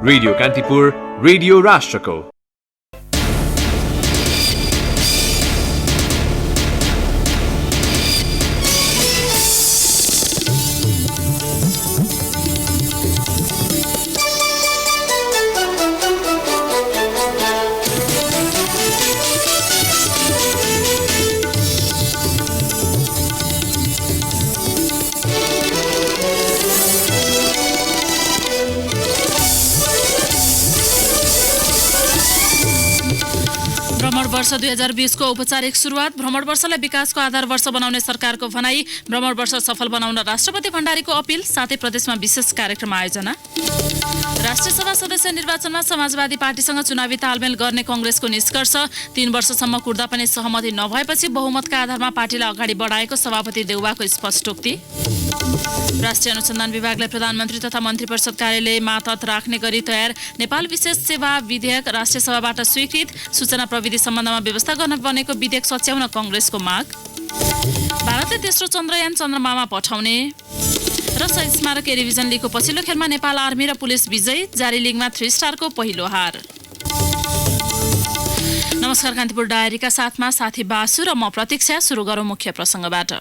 Radio Kantipur, radio राष्ट्रको। भ्रमण वर्ष 2020 को औपचारिक सुरुवात। भ्रमण वर्षलाई विकासको आधार वर्ष बनाउने सरकारको भनाई। भ्रमण वर्ष सफल बनाउन राष्ट्रपति भण्डारीको अपील। साथै प्रदेशमा विशेष कार्यक्रम आयोजना। राष्ट्रिय सभा सदस्य निर्वाचनमा समाजवादी पार्टीसँग चुनावी तालमेल गर्ने कांग्रेसको निष्कर्ष। 3 वर्षसम्म कुर्दा पनि सहमति नभएपछि बहुमतका आधारमा पार्टीलाई अगाडि बढाएको सभापति देउवाको स्पष्टोक्ति। राष्ट्रिय अनुसन्धान विभागलाई प्रधानमन्त्री तथा मन्त्री परिषद कार्यालय मातहत राख्ने गरी तयार। नेपाल विशेष सेवा विधेयक राष्ट्रिय सभाबाट स्वीकृत। सूचना प्रविधि सम्बन्धमा व्यवस्था गर्न बनेको विधेयक सच्याउन कांग्रेसको माग। भारतले तेस्रो चन्द्रयान चन्द्रमामा पठाउने र शहीद स्मारक रिभिजन लिगको पछिल्लो खेलमा नेपाल आर्मी र पुलिस विजयी। जारी लिगमा 3 स्टारको पहिलो हार। नमस्कार, कान्तिपुर डायरीका साथमा साथी बासु र म प्रतीक्षा। सुरु गरौँ मुख्य प्रसङ्गबाट।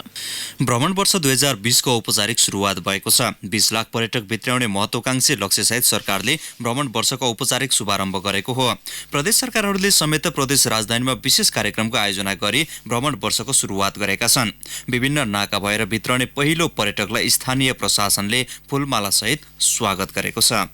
भ्रमण वर्ष 2020 को औपचारिक सुरुवात भएको छ। 20 लाख पर्यटक भित्राउने महत्वाकांक्षी लक्ष्यसहित सरकारले भ्रमण वर्षको औपचारिक शुभारम्भ गरेको हो। प्रदेश सरकारहरूले समेत प्रदेश राजधानीमा विशेष कार्यक्रमको आयोजना गरी भ्रमण वर्षको सुरुवात गरेका छन्। विभिन्न नाका भएर भित्राउने पहिलो पर्यटकलाई स्थानीय प्रशासनले फूलमालासहित स्वागत गरेको छ।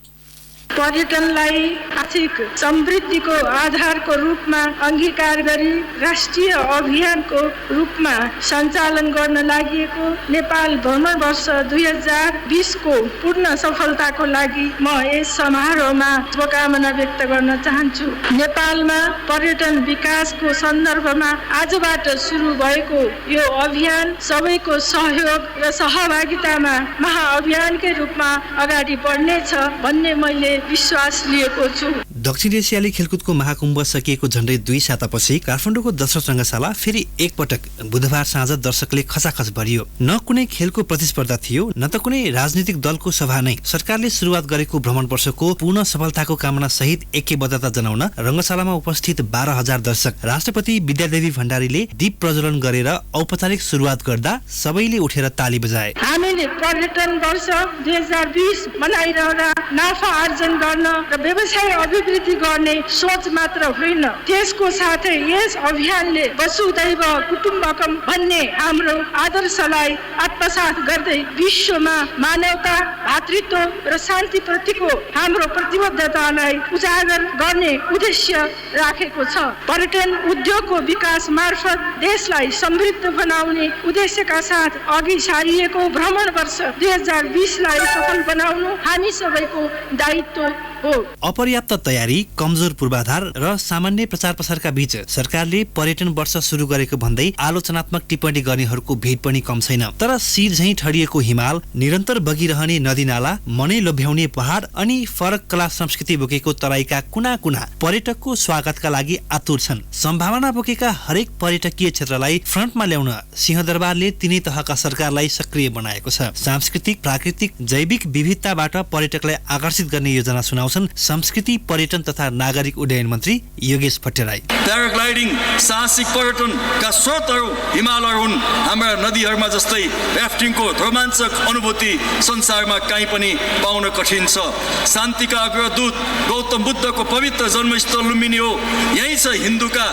पर्यटनलाई आर्थिक समृद्धिको आधारको रूपमा अंगीकार गरी राष्ट्रिय अभियानको रूपमा सञ्चालन गर्न लागि नेपाल भ्रमण वर्ष 2020 को पूर्ण सफलताको लागि म यस समारोहमा शुभकामना व्यक्त गर्न चाहन्छु। नेपालमा पर्यटन विकासको सन्दर्भमा आजबाट सुरु भएको यो अभियान सबैको सहयोग र सहभागितामा महाअभियानकै रूपमा अगाडि बढ्नेछ भन्ने मैले विश्वास लिएको छु। दक्षिण एसियाली खेलकुदको महाकुम्भ सकिएको झण्डै 2 सातापछि काठमाडौँको दशरथ रङ्गशाला फेरि एकपटक बुधबार साँझ दर्शकले खचाखच भरियो। न कुनै खेलको प्रतिस्पर्धा थियो, न त कुनै राजनीतिक दलको सभा नै। सरकारले सुरुवात गरेको भ्रमण वर्षको पूर्ण सफलताको कामना सहित ऐक्यबद्धता जनाउन रङ्गशालामा उपस्थित 12,000 दर्शक राष्ट्रपति विद्यादेवी भण्डारीले दीप प्रज्वलन गरेर औपचारिक सुरुवात गर्दा सबैले उठेर ताली बजाए। हामीले पर्यटन वर्ष 2020 मनाइरहँदा नाफा आर्जन गर्न र व्यवसाय अभिवृद्धि गर्ने सोच मात्र होइन, त्यसको साथै यस अभियानले वसुधैव कुटुम्बकम भन्ने हाम्रो आदर्शलाई आत्मसात गर्दै विश्वमा मानवता, भातृत्व र शान्ति प्रतिको हाम्रो प्रतिबद्धतालाई उजागर गर्ने उद्देश्य राखेको छ। पर्यटन उद्योगको विकास मार्फत देशलाई समृद्ध बनाउने उद्देश्यका साथ अघि सारिएको भ्रमण वर्ष 2020 लाई सफल बनाउनु हामी सबैको दायित्व हो। अपर्याप्त तयारी, कमजोर पूर्वाधार र सामान्य प्रचार प्रसारका बीच सरकारले पर्यटन वर्ष सुरु गरेको भन्दै आलोचनात्मक टिप्पणी गर्नेहरूको भिड पनि कम छैन। तर शिर झैं ठडिएको हिमाल, निरन्तर बगिरहने नदीनाला, मनै लोभ्याउने पहाड अनि फरक कला संस्कृति बोकेको तराईका कुना कुना पर्यटकको स्वागतका लागि आतुर छन्। सम्भावना बोकेका हरेक पर्यटकीय क्षेत्रलाई फ्रन्टमा ल्याउन सिंहदरबारले तिनै तहका सरकारलाई सक्रिय बनाएको छ। सांस्कृतिक, प्राकृतिक, जैविक विविधताबाट पर्यटकलाई आकर्षित गर्ने योजना सुनाउँछन् संस्कृति, पर्यटन तथा नागरिक उड्डयन मन्त्री योगेश भट्टराई। प्याराग्लाइडिङ साहसिक पर्यटनका स्रोतहरू हिमालय हुन्। हाम्रा नदीहरूमा जस्तै राफ्टिङको रोमाञ्चक अनुभूति संसारमा कहीँ पनि पाउन कठिन छ। शान्तिका अग्रदूत गौतम बुद्धको पवित्र जन्मस्थल लुम्बिनी हो। यही छ हिन्दूका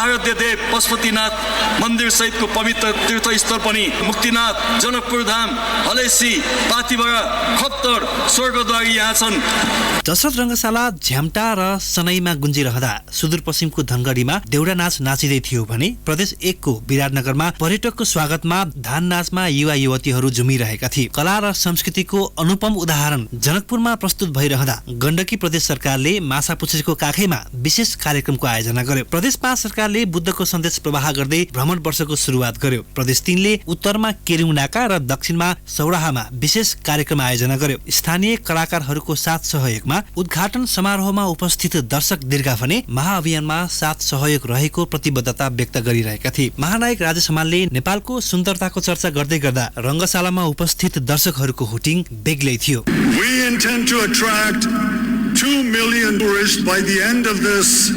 आराध्य देव पशुपतिनाथ मन्दिर सहितको पवित्र तीर्थस्थल पनि। मुक्तिनाथ, जनकपुर धाम, हलेसी, पाथिभरा, खप्तर, स्वर्गद्वारी यहाँ छन्। दशरथ रङ्गशाला झ्याम्टा र सनैमा गुन्जिरहँदा सुदूरपश्चिमको धनगढीमा देउडा नाच नाचिँदै थियो भने प्रदेश 1 को विराटनगरमा पर्यटकको स्वागतमा धान नाचमा युवा युवतीहरू झुमिरहेका थिए। कला र संस्कृतिको अनुपम उदाहरण जनकपुरमा प्रस्तुत भइरहँदा गण्डकी प्रदेश सरकारले माछापुच्छ्रेको काखैमा विशेष कार्यक्रमको आयोजना गर्यो। प्रदेश 5 सरकारले बुद्धको सन्देश प्रवाह गर्दै भ्रमण वर्षको सुरुवात गर्यो। प्रदेश 3 ले उत्तरमा केरुङ नाका र दक्षिणमा सौराहामा विशेष कार्यक्रम आयोजना गर्यो। स्थानीय कलाकारहरूको साथ सहयोगमा उद्घाटन समारोहमा उपस्थित दर्शक दीर्घा भने महाअभियानमा साथ सहयोग रहेको प्रतिबद्धता व्यक्त गरिरहेका थिए। महानायक राजेश हमालले नेपालको सुन्दरताको चर्चा गर्दै गर्दा रङ्गशालामा उपस्थित दर्शकहरूको हुटिङ बेग्लै थियो। We intend to attract 2 million tourists by the end of this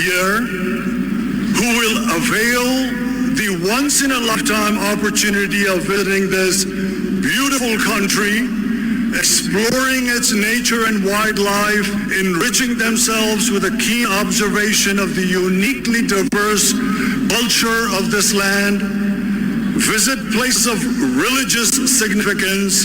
year who will avail the once-in-a-lifetime opportunity of visiting this beautiful country, exploring its nature and wildlife, enriching themselves with a keen observation of the uniquely diverse culture of this land, visit places of religious significance,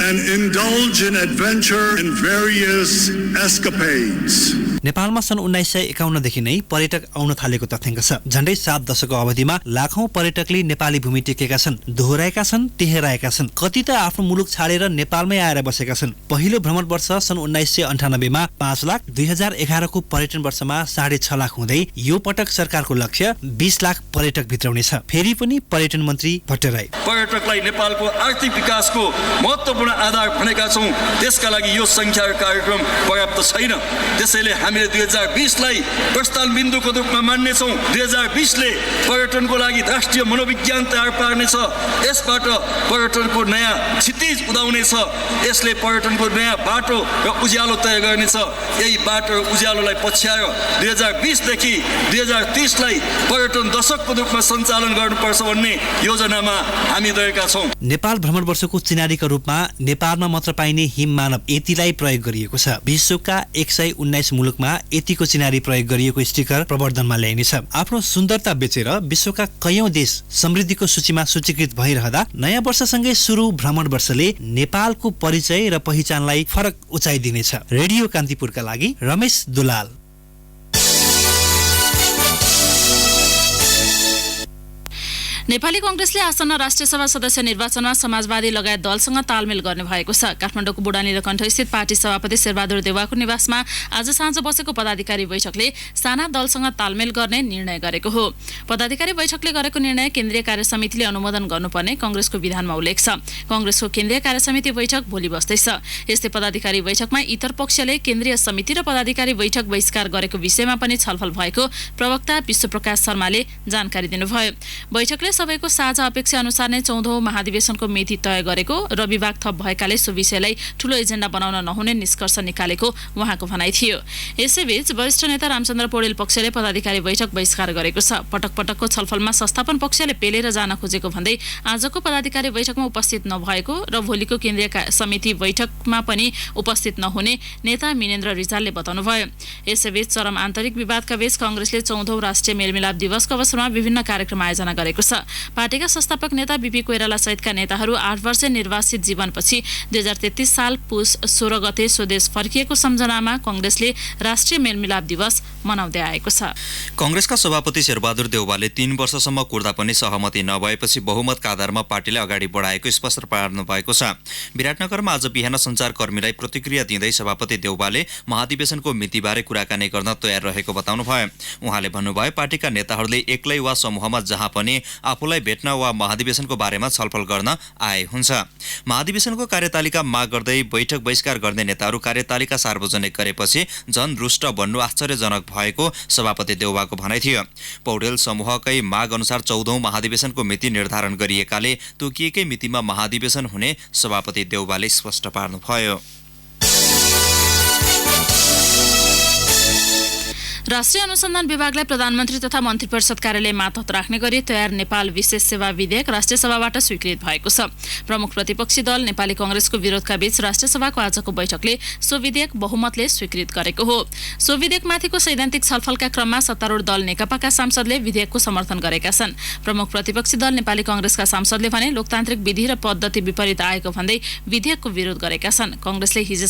and indulge in adventure in various escapades. नेपालमा सन् 1951 देखि नै पर्यटक आउन थालेको तथ्याङ्क छ। झण्डै 7 दशकको अवधिमा लाखौं पर्यटकले नेपाली भूमि टेकेका छन्, दोहोर्याएका छन्, टेहेराएका छन्। कति त आफ्नो मुलुक छाडेर नेपालमै आएर बसेका छन्। पहिलो भ्रमण वर्ष सन् 1998 मा 5 लाख, 2011 को पर्यटन वर्षमा 6.5 लाख हुँदै यो पटक सरकारको लक्ष्य 20 लाख पर्यटक भित्राउने छ। फेरि पनि पर्यटन मन्त्री भट्टराई पर्यटकलाई नेपालको आर्थिक विकासको महत्त्वपूर्ण आधार भनेका छौं। त्यसका लागि यो संख्या कार्यक्रम पर्याप्त छैन। त्यसैले हामीले 2020 लाई प्रस्थान बिन्दुको रूपमा मान्नेछौँ। 2020 ले पर्यटनको लागि राष्ट्रिय मनोविज्ञान तयार पार्नेछ। यसबाट पर्यटनको नयाँ क्षितिज उदाउनेछ। यसले पर्यटनको नयाँ बाटो र उज्यालो तय गर्नेछ। यही बाटो र उज्यालोलाई पछ्याएर 2020 देखि 2030 लाई पर्यटन दशकको रूपमा सञ्चालन गर्नुपर्छ भन्ने योजनामा हामी रहेका छौँ। नेपाल भ्रमण वर्षको चिनारीका रूपमा नेपालमा मात्र पाइने हिममानव यतिलाई प्रयोग गरिएको छ। विश्वका 119 मुलुकमा यतिको चिनारी प्रयोग गरिएको स्टिकर प्रवर्धनमा ल्याइनेछ। आफ्नो सुन्दरता बेचेर विश्वका कयौं देश समृद्धिको सूचीमा सूचीकृत भइरहँदा नयाँ वर्षसँगै सुरु भ्रमण वर्षले नेपालको परिचय र पहिचानलाई फरक उचाइ दिनेछ। रेडियो कान्तिपुरका लागि रमेश दुलाल। नेपाली कांग्रेसले आसन्न राष्ट्रिय सभा सदस्य निर्वाचनमा समाजवादी लगायत दलसँग तालमेल गर्ने भएको छ। काठमाडौँको बुढानीलकण्ठ स्थित पार्टी सभापति शेरबहादुर देउवाको निवासमा आज साँझ बसेको पदाधिकारी बैठकले साना दलसँग तालमेल गर्ने निर्णय गरेको हो। पदाधिकारी बैठकले गरेको निर्णय केन्द्रीय कार्यसमितिले अनुमोदन गर्नुपर्ने कांग्रेसको विधानमा उल्लेख छ। कांग्रेसको केन्द्रीय कार्यसमिति बैठक भोलि बस्दैछ। यस्तै पदाधिकारी बैठकमा इतर पक्षले केन्द्रीय समिति र पदाधिकारी बैठक बहिष्कार गरेको विषयमा पनि छलफल भएको प्रवक्ता विश्वप्रकाश शर्माले जानकारी दिनुभयो। बैठकले सबैको साझा अपेक्षा अनुसार नै 14औं महाधिवेशनको मिति तय गरेको र विभाग थप भएकाले सो विषयलाई ठूलो एजेन्डा बनाउन नहुने निष्कर्ष निकालेको उहाँको भनाइ थियो। यसैबीच वरिष्ठ नेता रामचन्द्र पौडेल पक्षले पदाधिकारी बैठक बहिष्कार गरेको छ। पटक पटकको छलफलमा संस्थापन पक्षले पेलेर जान खोजेको भन्दै आजको पदाधिकारी बैठकमा उपस्थित नभएको र भोलिको केन्द्रीय समिति बैठकमा पनि उपस्थित नहुने नेता मिनेन्द्र रिजालले बताउनुभयो। यसैबीच चरम आन्तरिक विवादका बीच कांग्रेसले 14औं राष्ट्रिय मेलमिलाप दिवसको अवसरमा विभिन्न कार्यक्रम आयोजना गरेको छ। पार्टीका संस्थापक नेता बीपी कोइराला सहितका नेताहरू 8 वर्ष निर्वासित जीवनपछि 2033 साल पुस 16 गते स्वदेश फर्किएको सम्झनामा कांग्रेसले राष्ट्रिय मेलमिलाप दिवस मनाउँदै आएको छ। कांग्रेसका सभापति शेरबहादुर देउवाले 3 वर्षसम्म कुर्दा पनि सहमति नभएपछि बहुमतका आधारमा पार्टीले अगाडि बढाएको स्पष्ट पार्नु भएको छ। विराटनगरमा आज बिहान सञ्चारकर्मीलाई प्रतिक्रिया दिँदै सभापति देउवाले महाधिवेशनको मितिबारे कुराकानी गर्न तयार रहेको बताउनुभयो। उहाँले भन्नुभयो, पार्टीका नेताहरूले एक्लै वा समूहमा जहाँ पनि आफूलाई भेट्न वा महाधिवेशनको बारेमा छलफल गर्न आए हुन्छ। महाधिवेशनको कार्यतालिका माग गर्दै बैठक बहिष्कार गर्ने नेताहरू कार्यतालिका सार्वजनिक गरेपछि झन रुष्ट बन्नु आश्चर्यजनक भएको सभापति देउवाको भनाइ थियो। पौडेल समूहकै माग अनुसार 14औं महाधिवेशनको मिति निर्धारण गरिएकाले तोकिएकै मितिमा महाधिवेशन हुने सभापति देउवाले स्पष्ट पार्नुभयो। राष्ट्रिय अनुसन्धान विभागलाई प्रधानमन्त्री तथा मन्त्री परिषद कार्यालय मातहत राख्ने गरी तयार नेपाल विशेष सेवा विधेयक राष्ट्रिय सभाबाट स्वीकृत भएको छ। प्रमुख प्रतिपक्षी दल नेपाली कांग्रेसको विरोधका बीच राष्ट्रिय सभाको आजको बैठकले सो विधेयक बहुमतले स्वीकृत गरेको हो। सो विधेयकमाथिको सैद्धान्तिक छलफलका क्रममा सत्तारूढ दल नेकपाका सांसदले विधेयकको समर्थन गरेका छन्। प्रमुख प्रतिपक्षी दल नेपाली कांग्रेसका सांसदले भने लोकतान्त्रिक विधि र पद्धति विपरीत आएको भन्दै विधेयकको विरोध गरेका छन्। कांग्रेसले हिजो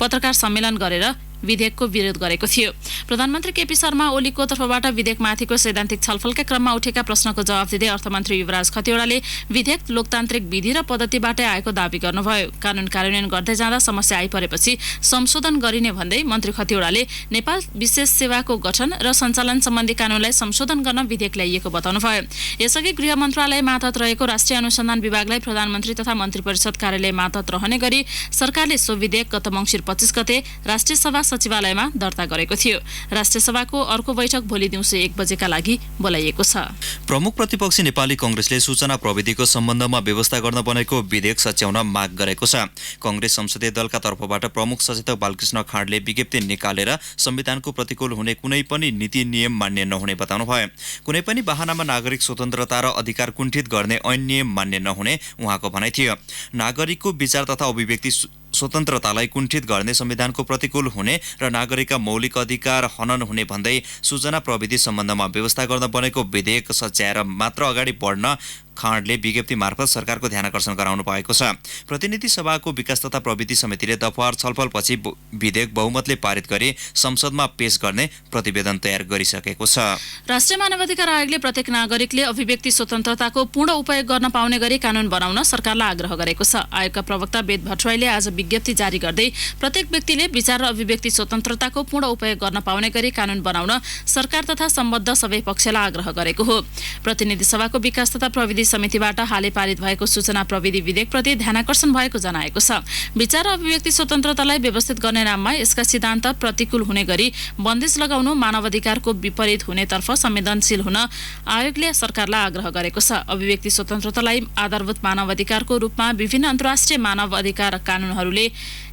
पत्रकार सम्मेलन गरेर विधेयकको विरोध गरेको थियो। प्रधानमन्त्री केपी शर्मा ओलीको तर्फबाट विधेयकमाथिको सैद्धान्तिक छलफलका क्रममा उठेका प्रश्नको जवाफ दिँदै अर्थमन्त्री युवराज खतिवड़ाले विधेयक लोकतान्त्रिक विधि र पद्धतिबाटै आएको दावी गर्नुभयो। कानून कार्यान्वयन गर्दै जाँदा समस्या आइपरेपछि संशोधन गरिने भन्दै मन्त्री खतिवड़ाले नेपाल विशेष सेवाको गठन र सञ्चालन सम्बन्धी कानूनलाई संशोधन गर्न विधेयक ल्याइएको बताउनुभयो। यसअघि गृह मन्त्रालय मातहत रहेको राष्ट्रिय अनुसन्धान विभागलाई प्रधानमन्त्री तथा मन्त्री परिषद कार्यालय मातहत रहने गरी सरकारले सो विधेयक गत मङ्सिर 25 गते राष्ट्रिय सभा सचिवालयमा दर्ता गरेको थियो। राष्ट्रिय सभाको अर्को बैठक भोलि दिउँसो 1 बजेका लागि बोलाइएको छ। प्रमुख प्रतिपक्षी नेपाली कांग्रेसले सूचना प्रविधिको सम्बन्धमा व्यवस्था गर्न बनेको विधेयक सच्याउन माग गरेको छ। कांग्रेस संसदीय दलका तर्फबाट प्रमुख सचेतक बालकृष्ण खाँडले विज्ञप्ति निकालेर संविधानको प्रतिकूल हुने कुनै पनि नीति नियम मान्य नहुने बताउनु भयो। कुनै पनि बहानामा नागरिक स्वतन्त्रता र अधिकार कुण्ठित गर्ने ऐन नियम मान्य नहुने उहाँको भनाइ थियो। नागरिकको विचार तथा अभिव्यक्ति स्वतन्त्रतालाई कुण्ठित गर्ने संविधानको प्रतिकूल हुने र नागरिकका मौलिक अधिकार हनन हुने भन्दै सूचना प्रविधि सम्बन्धमा व्यवस्था गर्न बनेको विधेयक सच्याएर मात्र अगाडि बढ्न खाँडले विज्ञप्ति मार्फत सरकारको ध्यानकर्षण गराउनु भएको छ। प्रतिनिधि सभाको विकास तथा प्रविधि समितिले दफावार छलफलपछि विधेयक बहुमतले पारित गरी संसदमा पेश गर्ने प्रतिवेदन तयार गरिसकेको छ। राष्ट्रिय मानवाधिकार आयोगले प्रत्येक नागरिकले अभिव्यक्ति स्वतन्त्रताको पूर्ण उपयोग गर्न पाउने गरी कानून बनाउन सरकारलाई आग्रह गरेको छ। आयोगका प्रवक्ता वेद भट्टराईले आज विज्ञप्ति जारी गर्दै प्रत्येक व्यक्तिले विचार र अभिव्यक्ति स्वतन्त्रताको पूर्ण उपयोग गर्न पाउने गरी कानून बनाउन सरकार तथा सम्बद्ध सबै पक्षलाई आग्रह गरेको हो। प्रतिनिधि सभाको विकास तथा प्रविधि समितिबाट हालै पारित भएको सूचना प्रविधि विधेयकप्रति ध्यानकर्षण भएको जनाएको छ। विचार र अभिव्यक्ति स्वतन्त्रतालाई व्यवस्थित गर्ने नाममा यसका सिद्धान्त प्रतिकूल हुने गरी बन्देज लगाउनु मानवाधिकारको विपरीत हुनेतर्फ संवेदनशील हुन आयोगले सरकारलाई आग्रह गरेको छ। अभिव्यक्ति स्वतन्त्रतालाई आधारभूत मानवाधिकारको रूपमा विभिन्न अन्तर्राष्ट्रिय मानव अधिकार कानूनहरूले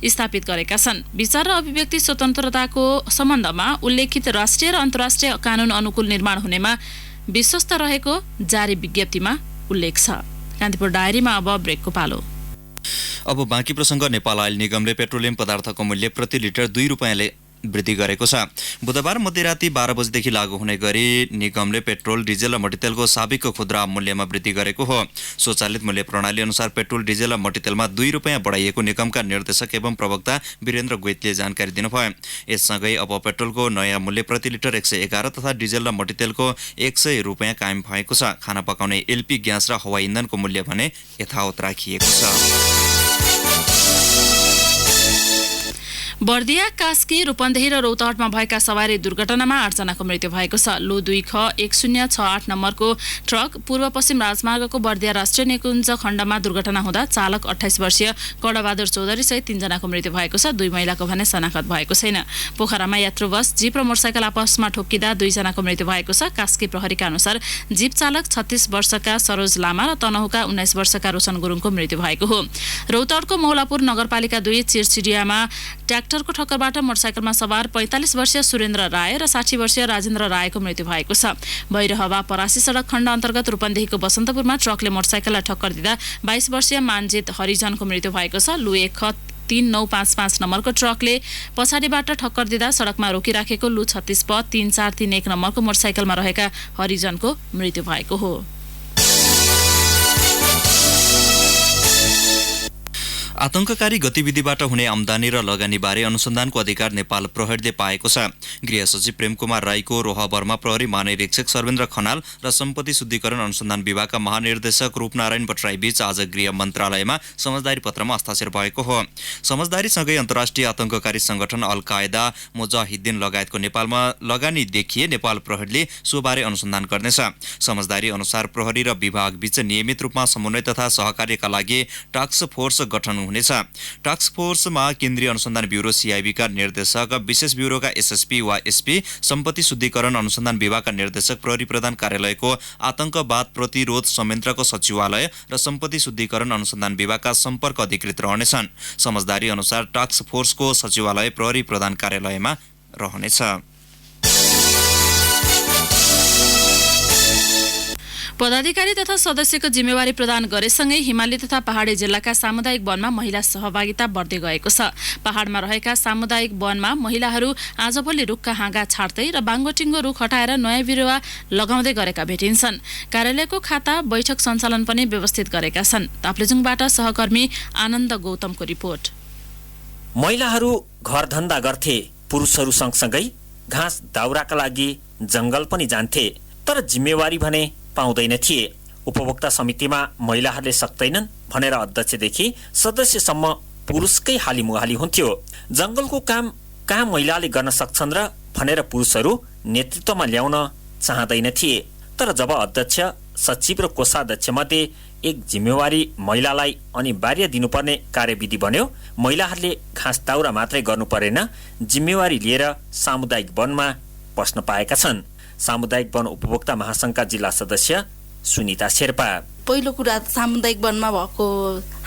स्थापित गरेका छन्। विचार र अभिव्यक्ति स्वतन्त्रताको सम्बन्धमा उल्लेखित राष्ट्रिय र अन्तर्राष्ट्रिय कानून अनुकूल निर्माण हुनेमा विश्वस्त रहेको जारी विज्ञप्तिमा उल्लेख छ। कान्तिपुर डायरीमा अब ब्रेकको पालो। अब बाँकी प्रसङ्ग। नेपाल आयल निगमले पेट्रोलियम पदार्थको मूल्य प्रति लिटर 2 रुपैयाँले वृद्धि गरेको छ। बुधबार मध्यराति 12 बजेदेखि लागू हुने गरी निगमले पेट्रोल, डिजेल र मट्टीतेलको साबिकको खुद्रा मूल्यमा वृद्धि गरेको हो। स्वचालित मूल्य प्रणाली अनुसार पेट्रोल, डिजेल र मट्टीतेलमा 2 रुपैयाँ बढाइएको निगमका निर्देशक एवं प्रवक्ता वीरेन्द्र गोइतले जानकारी दिनुभयो। यससँगै अब पेट्रोलको नयाँ मूल्य प्रति लिटर 111 तथा डिजेल र मट्टीतेलको 100 रुपैयाँ कायम भएको छ। खाना पकाउने एलपी ग्यास र हवाई इन्धनको मूल्य भने यथावत राखिएको छ। बर्दिया, कास्की, रूपन्देही र रौतहटमा भएका सवारी दुर्घटनामा 8 जनाको मृत्यु भएको छ। लु 2 ख 1068 नम्बरको ट्रक पूर्व पश्चिम राजमार्गको बर्दिया राष्ट्रिय निकुञ्ज खण्डमा दुर्घटना हुँदा चालक 28 वर्षीय कडबहादुर चौधरी सहित 3 जनाको मृत्यु भएको छ। 2 महिलाको भने शनाखत भएको छैन। पोखरामा यात्रु बस, जीप र मोटरसाइकल आपसमा ठोक्किँदा 2 जनाको मृत्यु भएको छ। कास्की प्रहरीका अनुसार जीप चालक 36 वर्षका सरोज लामा र तनहुका 19 वर्षका रोशन गुरुङको मृत्यु भएको हो। रौतहटको मौलापुर नगरपालिका 2 चिरचिडियामा ट्र्याक्टरको ठक्करबाट मोटरसाइकलमा सवार 45 वर्षीय सुरेन्द्र राय र 60 वर्षीय राजेन्द्र रायको मृत्यु भएको छ। भैरहवा परासी सडक खण्ड अन्तर्गत रूपन्देहीको बसन्तपुरमा ट्रकले मोटरसाइकललाई ठक्कर दिँदा 22 वर्षीय मानजित हरिजनको मृत्यु भएको छ। लु 1 ख 3955 नम्बरको ट्रकले पछाडिबाट ठक्कर दिँदा सडकमा रोकिराखेको लु 36 प 3431 नम्बरको मोटरसाइकलमा रहेका हरिजनको मृत्यु भएको हो। आतंककारी गतिविधिबाट हुने आमदानी र लगानीबारे अनुसन्धानको अधिकार नेपाल प्रहरीले पाएको छ। गृह सचिव प्रेमकुमार राईको रोहबरमा प्रहरी महानिरीक्षक सर्वेन्द्र खनाल र सम्पत्ति शुद्धिकरण अनुसन्धान विभागका महानिर्देशक रूपनारायण भट्टराई बीच आज गृह मन्त्रालयमा समझदारी पत्रमा हस्ताक्षर भएको हो। समझदारीसँगै अन्तर्राष्ट्रिय आतंककारी संगठन अल कायदा, मुजाहिद्दिन लगायतको नेपालमा लगानी देखिए नेपाल प्रहरीले सोबारे अनुसन्धान गर्नेछ। समझदारी अनुसार प्रहरी र विभाग बीच नियमित रूपमा समन्वय तथा सहकार्यका लागि टास्क फोर्स गठन हुनेछ। टास्क फोर्समा केन्द्रीय अनुसन्धान ब्युरो सीआईबी का निर्देशक, विशेष ब्युरोका एसएसपी वा एसपी, सम्पत्ति शुद्धिकरण अनुसन्धान विभागका निर्देशक, प्रहरी प्रधान कार्यालयको आतंकवाद प्रतिरोध संयन्त्रको सचिवालय र सम्पत्ति शुद्धिकरण अनुसन्धान विभागका सम्पर्क अधिकृत रहनेछन्। समझदारी अनुसार टास्क फोर्सको सचिवालय प्रहरी प्रधान कार्यालयमा रहनेछ। पदाधिकारी तथा सदस्यको जिम्मेवारी प्रदान गरेसँगै हिमाली तथा पहाडी जिल्लाका सामुदायिक वनमा महिला सहभागिता बढ्दै गएको छ। पहाडमा रहेका सामुदायिक वनमा महिलाहरू आजभोलि रुखका हाँगा छाड्दै र बाङ्गोटिङ्गो रुख हटाएर नयाँ बिरुवा लगाउँदै गरेका भेटिन्छन्। कार्यालयको खाता बैठक सञ्चालन पनि व्यवस्थित गरेका छन्। ताप्लेजुङबाट सहकर्मी आनन्द गौतमको रिपोर्ट। महिलाहरू घरधन्दा गर्थे, पुरुषहरू सँगसँगै घाँस दाउराका लागि जंगल पनि जान्थे, तर जिम्मेवारी भने पाउँदैन थिए। उपभोक्ता समितिमा महिलाहरूले सक्दैनन् भनेर अध्यक्षदेखि सदस्यसम्म पुरुषकै हालीमुहाली हुन्थ्यो। जंगलको काम कहाँ महिलाले गर्न सक्छन् र भनेर पुरुषहरू नेतृत्वमा ल्याउन चाहँदैन थिए। तर जब अध्यक्ष, सचिव र कोषाध्यक्ष मध्ये एक जिम्मेवारी महिलालाई अनिवार्य दिनुपर्ने कार्यविधि बन्यो। महिलाहरूले घाँस दाउरा मात्रै गर्नु परेन, जिम्मेवारी लिएर सामुदायिक वनमा बस्न पाएका छन्। सामुदायिक वन उपभोक्ता महासंघका जिल्ला सदस्य सुनिता शेर्पा। पहिलो कुरा सामुदायिक वनमा भएको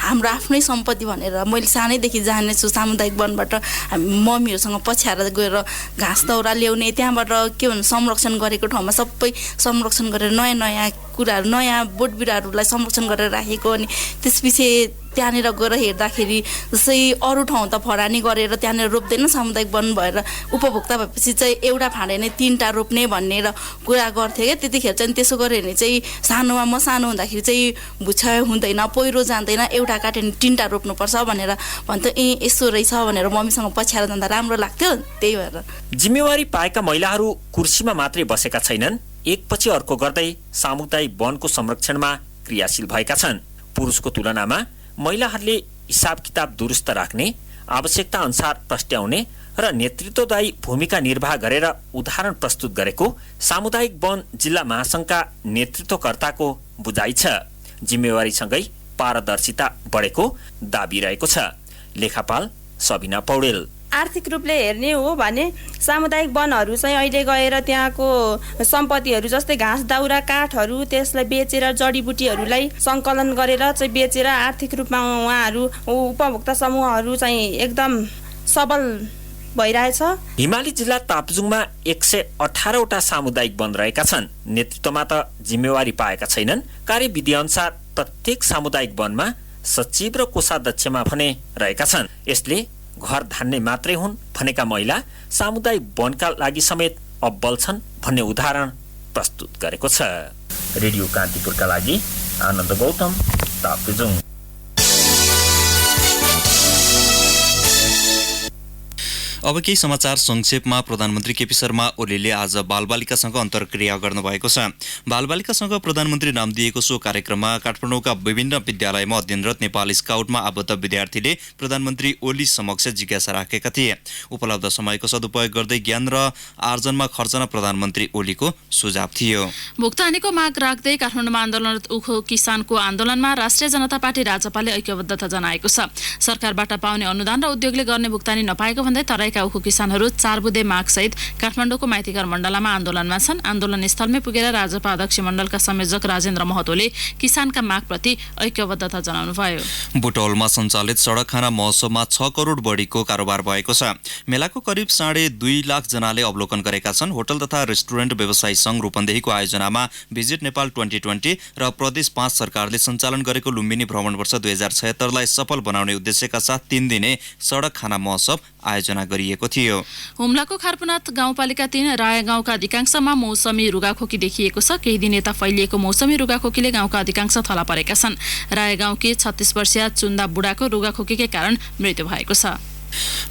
हाम्रो आफ्नै सम्पत्ति भनेर मैले सानैदेखि जानेछु। सामुदायिक वनबाट हामी मम्मीहरूसँग पछ्याएर गएर घाँस दाउरा ल्याउने, त्यहाँबाट के भन्छ संरक्षण गरेको ठाउँमा सबै संरक्षण गरेर नयाँ नयाँ कुराहरू, नयाँ बोट बिरुवाहरूलाई संरक्षण गरेर राखेको। अनि त्यसपछि त्यहाँनिर गएर हेर्दाखेरि जस्तै अरू ठाउँ त फडानी गरेर त्यहाँनिर रोप्दैन, सामुदायिक वन भएर उपभोक्ता भएपछि चाहिँ एउटा फाँडे नै 3टा रोप्ने भनेर कुरा गर्थ्यो क्या। त्यतिखेर चाहिँ त्यसो गऱ्यो भने चाहिँ सानोमा म सानो हुँदाखेरि चाहिँ भुछा हुँदैन, पहिरो जाँदैन, एउटा काट्यो भने 3टा रोप्नुपर्छ भनेर भन्थ्यो। यस्तो रहेछ भनेर मम्मीसँग पछ्याएर जाँदा राम्रो लाग्थ्यो। त्यही भएर जिम्मेवारी पाएका महिलाहरू कुर्सीमा मात्रै बसेका छैनन्, एकपछि अर्को गर्दै सामुदायिक वनको संरक्षणमा क्रियाशील भएका छन्। पुरुषको तुलनामा महिलाहरूले हिसाब किताब दुरुस्त राख्ने, आवश्यकता अनुसार प्रस्ट्याउने र नेतृत्वदायी भूमिका निर्वाह गरेर उदाहरण प्रस्तुत गरेको सामुदायिक वन जिल्ला महासंघका नेतृत्वकर्ताको बुझाइ छ। जिम्मेवारीसँगै पारदर्शिता बढेको दाबी रहेको छ। लेखापाल सबिना पौडेल। आर्थिक रूपले हेर्ने हो भने सामुदायिक वनहरू चाहिँ अहिले गएर त्यहाँको सम्पत्तिहरू जस्तै घाँस दाउरा काठहरू त्यसलाई बेचेर जडीबुटीहरूलाई सङ्कलन गरेर चाहिँ बेचेर आर्थिक रूपमा उहाँहरू उपभोक्ता समूहहरू चाहिँ एकदम सबल भइरहेछ। हिमाली जिल्ला ताप्लेजुङमा 118वटा सामुदायिक वन रहेका छन्। नेतृत्वमा त जिम्मेवारी पाएका छैनन्। कार्यविधि अनुसार प्रत्येक सामुदायिक वनमा सचिव र कोषाध्यक्षमा भने रहेका छन्। यसले घर धान्ने मात्रै हुन् भनेका महिला सामुदायिक वनका लागि समेत अब्बल छन् भन्ने उदाहरण प्रस्तुत गरेको छ। रेडियो कान्तिपुरका लागि आनन्द गौतम, ताप्लेजुङ। अब केही समाचार संक्षेपमा। प्रधानमन्त्री केपी शर्मा ओलीले आज बालबालिकासँग अन्तर्क्रिया गर्नुभएको छ। बालबालिकासँग प्रधानमन्त्री नाम दिएको सो कार्यक्रममा काठमाडौँका विभिन्न विद्यालयमा अध्ययनरत नेपाल स्काउटमा आबद्ध विद्यार्थीले प्रधानमन्त्री ओली समक्ष जिज्ञासा राखेका थिए। उपलब्ध समयको सदुपयोग गर्दै ज्ञान र आर्जनमा खर्चन प्रधानमन्त्री ओलीको सुझाव थियो। भुक्तानीको माग राख्दै काठमाडौँमा आन्दोलनरत उखु किसानको आन्दोलनमा राष्ट्रिय जनता पार्टी राजपाले ऐक्यबद्धता जनाएको छ। सरकारबाट पाउने अनुदान र उद्योगले गर्ने भुक्तानी नपाएको भन्दै तराईका उखु किसानहरू 4 बुँदे मागसहित काठमाडौँको माइतीघर मण्डलमा आन्दोलनमा छन्। आन्दोलन स्थलमै पुगेर राजपा अध्यक्ष मण्डलका संयोजक राजेन्द्र महतोले किसानका मागप्रति ऐक्यबद्धता जनाउनुभयो। बुटौलमा सञ्चालित सडक खाना महोत्सवमा 6 करोड बढीको कारोबार भएको छ। मेलाको करिब 2.5 लाख जनाले अवलोकन गरेका छन्। होटल तथा रेस्टुरेन्ट व्यवसायी सङ्घ रूपन्देहीको आयोजनामा भिजिट नेपाल 2020 र प्रदेश 5 सरकारले सञ्चालन गरेको लुम्बिनी भ्रमण वर्ष 2076लाई सफल बनाउने उद्देश्यका साथ 3 दिने सडक खाना महोत्सव आयोजना गरिएको थियो। हुम्लाको खारपुनाथ गाउँपालिका 3 राय गाउँका अधिकांशमा मौसमी रुगाखोकी देखिएको छ। केही दिन यता फैलिएको मौसमी रुगाखोकीले गाउँका अधिकांश थला परेका छन्। राय गाउँकी 36 वर्षीय चुन्दा बुढाको रुगाखोकीकै कारण मृत्यु भएको छ।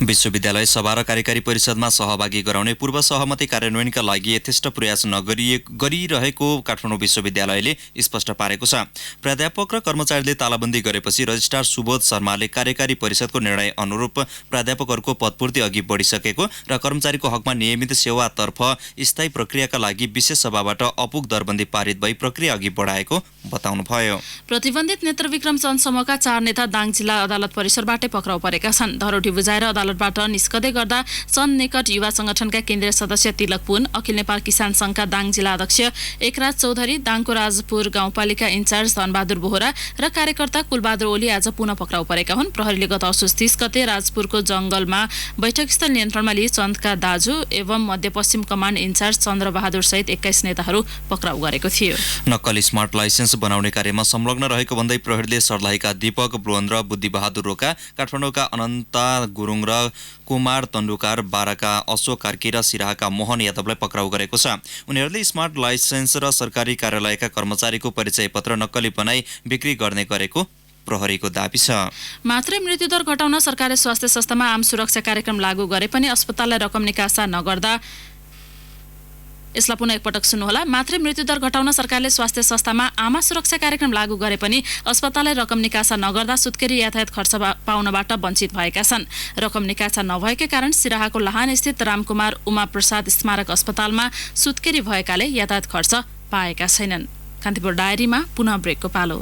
विश्वविद्यालय सभा र कार्यकारी परिषदमा सहभागी गराउने पूर्व सहमति कार्यान्वयनका लागि यथेष्ट प्रयास गरिरहेको काठमाडौँ विश्वविद्यालयले स्पष्ट पारेको छ। प्राध्यापक र कर्मचारीले तालाबन्दी गरेपछि रजिस्ट्रार सुबोध शर्माले कार्यकारी परिषदको निर्णय अनुरूप प्राध्यापकहरूको पदपूर्ति अघि बढिसकेको र कर्मचारीको हकमा नियमित सेवातर्फ स्थायी प्रक्रियाका लागि विशेष सभाबाट अपुग दरबन्दी पारित भई प्रक्रिया अघि बढाएको बताउनुभयो। प्रतिबन्धित नेत्रविक्रम जनसमूहका 4 नेता दाङ जिल्ला अदालत परिसरबाटै पक्राउ परेका छन्। धरोटी बुझाएर अदालतबाट निस्कदै गर्दा सन निकट युवा संगठनका केन्द्रीय सदस्य तिलक पुन, अखिल नेपाल किसान संघका दाङ जिल्ला अध्यक्ष एकराज चौधरी, दाङको राजपुर गाउँपालिका इन्चार्ज धनबहादुर बोहरा र कार्यकर्ता कुलबहादुर ओली आज पुनः पक्राउ परेका हुन्। प्रहरीले गत असोज 30 गते राजपुरको जंगलमा बैठकस्थल नियन्त्रणमा लिए चन्दका दाजु एवं मध्यपश्चिम कमान्ड इन्चार्ज चन्द्रबहादुर सहित 21 नेताहरू पक्राउ गरेको थियो। नक्कली स्मार्ट लाइसेन्स बनाउने कार्यमा संलग्न रहेको भन्दै प्रहरीले सर्लाहीका दीपक ब्रोन्द्र, बुद्धिबहादुर रोका, काठमाडौँका अनन्ता गुरुङ र कुमार तन्डुकार, बाराका अशोक कार्की र सिराहाका मोहन यादवलाई पक्राउ गरेको छ। उनीहरूले स्मार्ट लाइसेन्स र सरकारी कार्यालयका कर्मचारीको परिचय पत्र नक्कली बनाई बिक्री गर्ने गरेको प्रहरीको दाबी छ। मात्रै मृत्युदर घटाउन सरकारले स्वास्थ्य संस्थामा आम सुरक्षा कार्यक्रम लागू गरे पनि अस्पताललाई रकम निकासा नगर्दा यसलाई पुनः एकपटक सुन्नुहोला। मात्रै मृत्युदर घटाउन सरकारले स्वास्थ्य संस्थामा आमा सुरक्षा कार्यक्रम लागू गरे पनि अस्पताललाई रकम निकासा नगर्दा सुत्केरी यातायात खर्च पाउनबाट वञ्चित भएका छन्। रकम निकासा नभएकै कारण सिराहाको लाहान स्थित रामकुमार उमा प्रसाद स्मारक अस्पतालमा सुत्केरी भएकाले यातायात खर्च पाएका छैनन्। कान्तिपुर डायरीमा पुनः ब्रेकको पालो।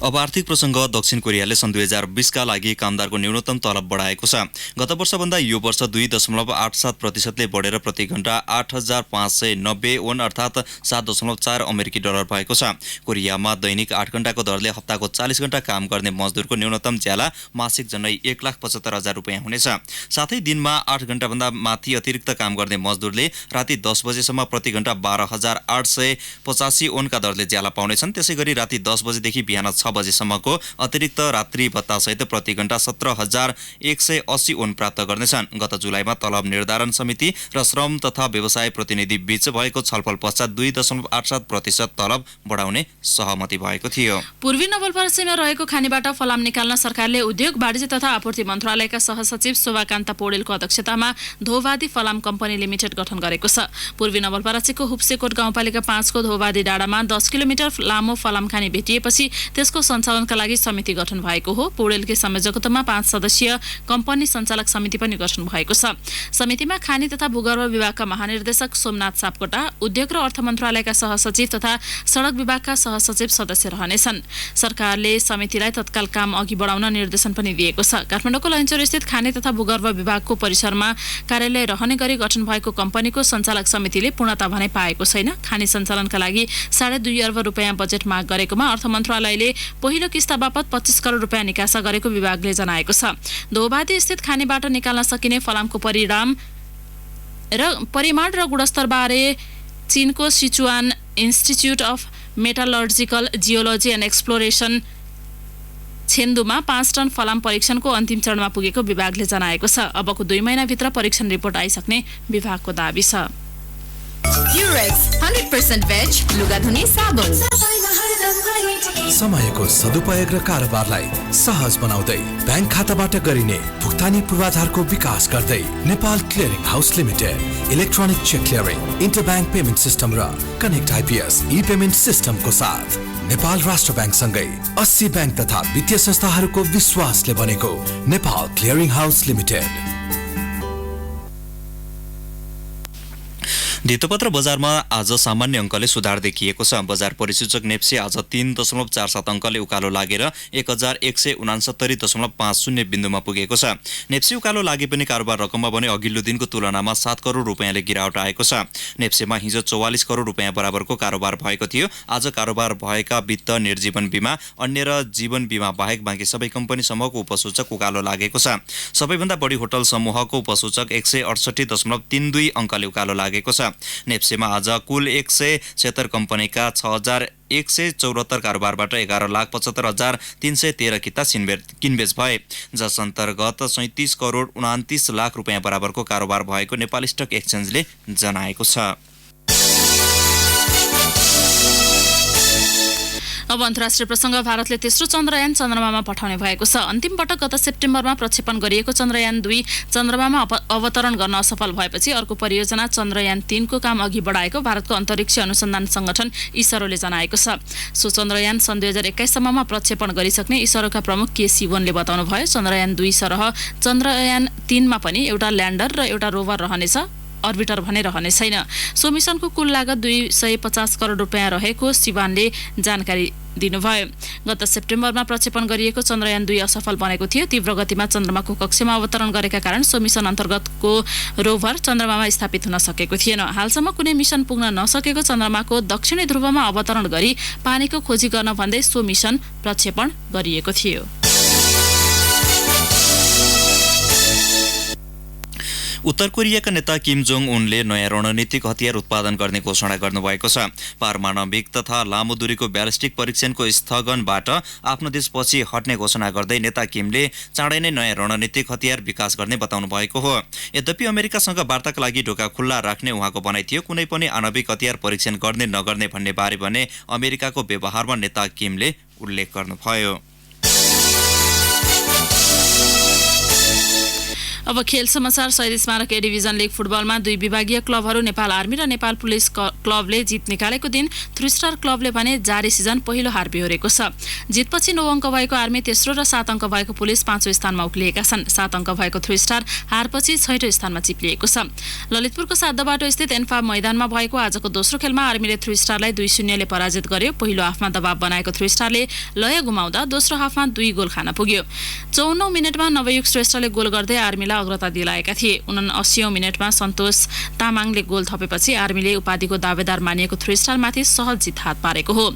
अब आर्थिक प्रसङ्ग। दक्षिण कोरियाले सन् 2020 का लागि कामदारको न्यूनतम तलब बढाएको छ। गत वर्षभन्दा यो वर्ष 2.87% बढेर प्रति घण्टा 8,590 वोन अर्थात् 7.4 अमेरिकी डलर भएको छ। कोरियामा दैनिक 8 घण्टाको दरले हप्ताको 40 घण्टा काम गर्ने मजदुरको न्यूनतम ज्याला मासिक झन्डै 1,75,000 रुपियाँ हुनेछ। साथै दिनमा 8 घण्टाभन्दा माथि अतिरिक्त काम गर्ने मजदुरले राति 10 बजेसम्म प्रति घण्टा 12,885 वोनका दरले ज्याला पाउनेछन्। त्यसैगरी राति 10 बजेदेखि बिहान 6 बजेसम्मको अतिरिक्त रात्रि भत्तासहित प्रति घण्टा 17,180 वोन प्राप्त गर्नेछन्। गत जुलाईमा तलब निर्धारण समिति र श्रम तथा व्यवसाय प्रतिनिधि बीच भएको छलफल पश्चात 2.87% तलब बढाउने सहमति भएको थियो। पूर्वी नवलपरासीमा रहेको खानीबाट फलाम निकाल्न सरकारले उद्योग वाणिज्य तथा आपूर्ति मन्त्रालयका सहसचिव शोभाकान्त पौडेलको अध्यक्षतामा धोवादी फलाम कम्पनी लिमिटेड गठन गरेको छ। पूर्वी नवलपरासीको हुप्सेकोट गाउँपालिका 5 को धोवादी डाँडामा 10 किलोमिटर लामो फलाम खानी भेटिएपछि त्यसको सञ्चालनका लागि समिति गठन भएको हो। पौडेलकै संयोजकत्वमा 5 सदस्यीय कम्पनी सञ्चालक समिति पनि गठन भएको छ। समितिमा खानी तथा भूगर्भ विभागका महानिर्देशक सोमनाथ सापकोटा, उद्योग र अर्थ मन्त्रालयका सहसचिव तथा सडक विभागका सहसचिव सदस्य रहनेछन्। सरकारले समितिलाई तत्काल काम अघि बढाउन निर्देशन पनि दिएको छ। काठमाडौँको लैनचौर स्थित खानी तथा भूगर्भ विभागको परिसरमा कार्यालय रहने गरी गठन भएको कम्पनीको सञ्चालक समितिले पूर्णता भने पाएको छैन। खानी सञ्चालनका लागि 2.5 अर्ब रुपियाँ बजेट माग गरेकोमा अर्थ मन्त्रालयले पहिलो किस्ता बापत 25 करोड रुपियाँ निकासा गरेको विभागले जनाएको छ। धोबादी स्थित खानीबाट निकाल्न सकिने फलामको परिमाण र गुणस्तरबारे चीनको Sichuan Institute of Metallurgical Geology and Exploration छेन्दुमा 5 टन फलाम परीक्षणको अन्तिम चरणमा पुगेको विभागले जनाएको छ। अबको 2 महिनाभित्र परीक्षण रिपोर्ट आइसक्ने विभागको दाबी छ। Durex 100% वेज लुगा धुने साबुन। समयको सदुपयोग र कारोबारलाई सहज बनाउँदै ब्याङ्क खाताबाट गरिने भुक्तानी पूर्वाधारको विकास गर्दै Nepal Clearing House Limited electronic cheque clearing, interbank payment system र कनेक्ट आइपीएस ई पेमेन्ट सिस्टमको साथ नेपाल राष्ट्र ब्याङ्क सँगै 80 ब्याङ्क तथा वित्तीय संस्थाहरूको विश्वासले बनेको नेपाल क्लियरिङ हाउस लिमिटेड। धितोपत्र बजारमा आज सामान्य अङ्कले सुधार देखिएको छ। बजार परिसूचक नेप्सी आज 3.47 अङ्कले उकालो लागेर 1169.50 बिन्दुमा पुगेको छ। नेप्सी उकालो लागे पनि कारोबार रकममा भने अघिल्लो दिनको तुलनामा 7 करोड रुपियाँले गिरावट आएको छ। नेप्सीमा हिजो 44 करोड रुपियाँ बराबरको कारोबार भएको थियो। आज कारोबार भएका वित्त, निर्जीवन बीमा, अन्य र जीवन बीमा बाहेक बाँकी सबै कम्पनी समूहको उपसूचक उकालो लागेको छ। सबैभन्दा बढी होटल समूहको उपसूचक 168.32 अङ्कले उकालो लागेको छ। नेप्सीमा आज कुल 176 कम्पनीका 6,174 कारोबारबाट 11,75,313 किता किनबेच भए, जस अन्तर्गत 37 करोड 29 लाख रुपियाँ बराबरको कारोबार भएको नेपाल स्टक एक्सचेन्जले जनाएको छ। अब अन्तर्राष्ट्रिय प्रसङ्ग। भारतले तेस्रो चन्द्रयान चन्द्रमामा पठाउने भएको छ। अन्तिम पटक गत सेप्टेम्बरमा प्रक्षेपण गरिएको चन्द्रयान 2 चन्द्रमामा अवतरण गर्न असफल भएपछि अर्को परियोजना चन्द्रयान 3 को काम अघि बढाएको भारतको अन्तरिक्ष अनुसन्धान संगठन इसरोले जनाएको छ। सो चन्द्रयान सन् 2021 सम्ममा प्रक्षेपण गरिसक्ने इसरोका प्रमुख के सिवनले बताउनुभयो। चन्द्रयान 2 सरह चन्द्रयान 3 मा पनि एउटा ल्यान्डर र एउटा रोभर रहनेछ, अर्बिटर भने रहने छैन। सो मिसनको कुल लागत 250 करोड रुपियाँ रहेको सिवानले जानकारी दिनुभयो। गत सेप्टेम्बरमा प्रक्षेपण गरिएको चन्द्रयान 2 असफल बनेको थियो। तीव्र गतिमा चन्द्रमाको कक्षमा अवतरण गरेका कारण सो मिसन अन्तर्गतको रोभर चन्द्रमामा स्थापित हुन सकेको थिएन। हालसम्म कुनै मिसन पुग्न नसकेको चन्द्रमाको दक्षिणी ध्रुवमा अवतरण गरी पानीको खोजी गर्न भन्दै सो मिसन प्रक्षेपण गरिएको थियो। उत्तर कोरियाका नेता किम जोङ उनले नयाँ रणनीतिक हतियार उत्पादन गर्ने घोषणा गर्नुभएको छ। पारमाणविक तथा लामो दूरीको ब्यालिस्टिक परीक्षणको स्थगनबाट आफ्नो देश पछि हट्ने घोषणा गर्दै नेता किमले चाँडै नै नयाँ रणनीतिक हतियार विकास गर्ने बताउनु भएको हो। यद्यपि अमेरिकासँग वार्ताका लागि ढोका खुल्ला राख्ने उहाँको भनाइ थियो। कुनै पनि आणविक हतियार परीक्षण गर्ने नगर्ने भन्ने बारे भने अमेरिकाको व्यवहारमा नेता किमले उल्लेख गर्नुभयो। अब खेल समाचार। शहीद स्मारक ए डिभिजन लिग फुटबलमा 2 विभागीय क्लबहरू नेपाल आर्मी र नेपाल पुलिस क्लबले जित निकालेको दिन 3 स्टार क्लबले भने जारी सिजन पहिलो हार बेहोरेको छ। जितपछि 9 अङ्क भएको आर्मी तेस्रो र 7 अङ्क भएको पुलिस पाँचौं स्थानमा उक्लिएका छन्। 7 अङ्क भएको 3 स्टार हारपछि 6औं स्थानमा चिप्लिएको छ। ललितपुरको सातबाटो स्थित एन्फा मैदानमा भएको आजको दोस्रो खेलमा आर्मीले 3 स्टारलाई 2-0 ले पराजित गर्यो। पहिलो हाफमा दबाव बनाएको 3 स्टारले लय गुमाउँदा दोस्रो हाफमा 2 गोल खान पुग्यो। 54औं मिनेटमा नवयुग श्रेष्ठले गोल गर्दै आर्मीलाई अग्रता दिलाएका थिए। 79औं मिनेटमा सन्तोष तामाङले गोल थपेपछि आर्मीले उपाधिको दावेदार मानिएको 3 स्टारमाथि सहज जित हात पारेको हो।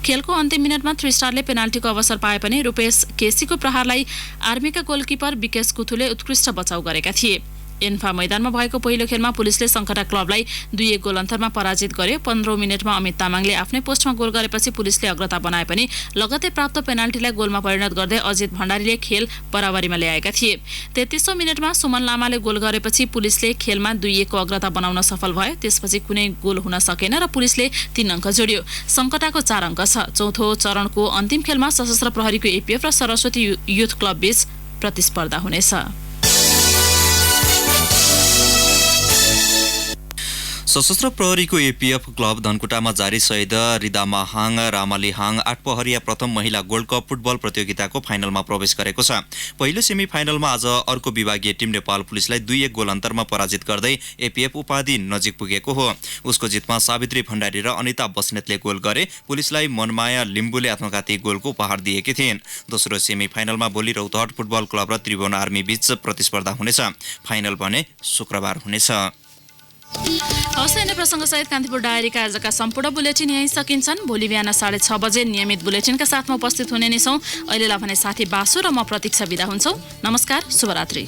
खेलको अन्तिम मिनेटमा 3 स्टारले पेनाल्टीको अवसर पाए पनि रुपेश केसीको प्रहारलाई आर्मीका गोलकिपर विकेश कुथुले उत्कृष्ट बचाउ गरेका थिए। एन्फा मैदानमा भएको पहिलो खेलमा पुलिसले सङ्कटा क्लबलाई 2-1 गोल अन्तरमा पराजित गर्यो। 15औं मिनेटमा अमित तामाङले आफ्नै पोस्टमा गोल गरेपछि पुलिसले अग्रता बनाए पनि लगतै प्राप्त पेनाल्टीलाई गोलमा परिणत गर्दै अजित भण्डारीले खेल बराबरीमा ल्याएका थिए। 33औं मिनेटमा सुमन लामाले गोल गरेपछि पुलिसले खेलमा 2-1 को अग्रता बनाउन सफल भयो। त्यसपछि कुनै गोल हुन सकेन र पुलिसले 3 अङ्क जोड्यो। सङ्कटाको 4 अङ्क छ। चौथो चरणको अन्तिम खेलमा सशस्त्र प्रहरीको एपीएफ र सरस्वती युथ क्लब बीच प्रतिस्पर्धा हुनेछ। सशस्त्र प्रहरीको एपीएफ क्लब धनकुटामा जारी शहीद रिदामाहाङ रामालिहाङ आठपहरिया प्रथम महिला गोल्ड कप फुटबल प्रतियोगिताको फाइनलमा प्रवेश गरेको छ। पहिलो सेमी फाइनलमा आज अर्को विभागीय टिम नेपाल पुलिसलाई 2-1 गोल अन्तरमा पराजित गर्दै एपीएफ उपाधि नजिक पुगेको हो। उसको जितमा सावित्री भण्डारी र अनिता बस्नेतले गोल गरे। पुलिसलाई मनमाया लिम्बुले आत्मघाती गोलको उपहार दिएकी थिइन्। दोस्रो सेमी फाइनलमा भोलि रौतहट फुटबल क्लब र त्रिभुवन आर्मी बीच प्रतिस्पर्धा हुनेछ। फाइनल भने शुक्रबार हुनेछ। हवस्, यिनै प्रसङ्गसहित कान्तिपुर डायरीका आजका सम्पूर्ण बुलेटिन यहीँ सकिन्छन्। भोलि बिहान 6:30 बजे नियमित बुलेटिनका साथमा उपस्थित हुने नै छौँ। अहिलेलाई भने साथी बासु र म प्रतीक्षा बिदा हुन्छौँ। नमस्कार, शुभरात्रि।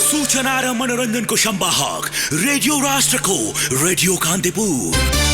सूचना र मनोरञ्जनको सम्वाहक रेडियो राष्ट्रको रेडियो कान्तिपुर।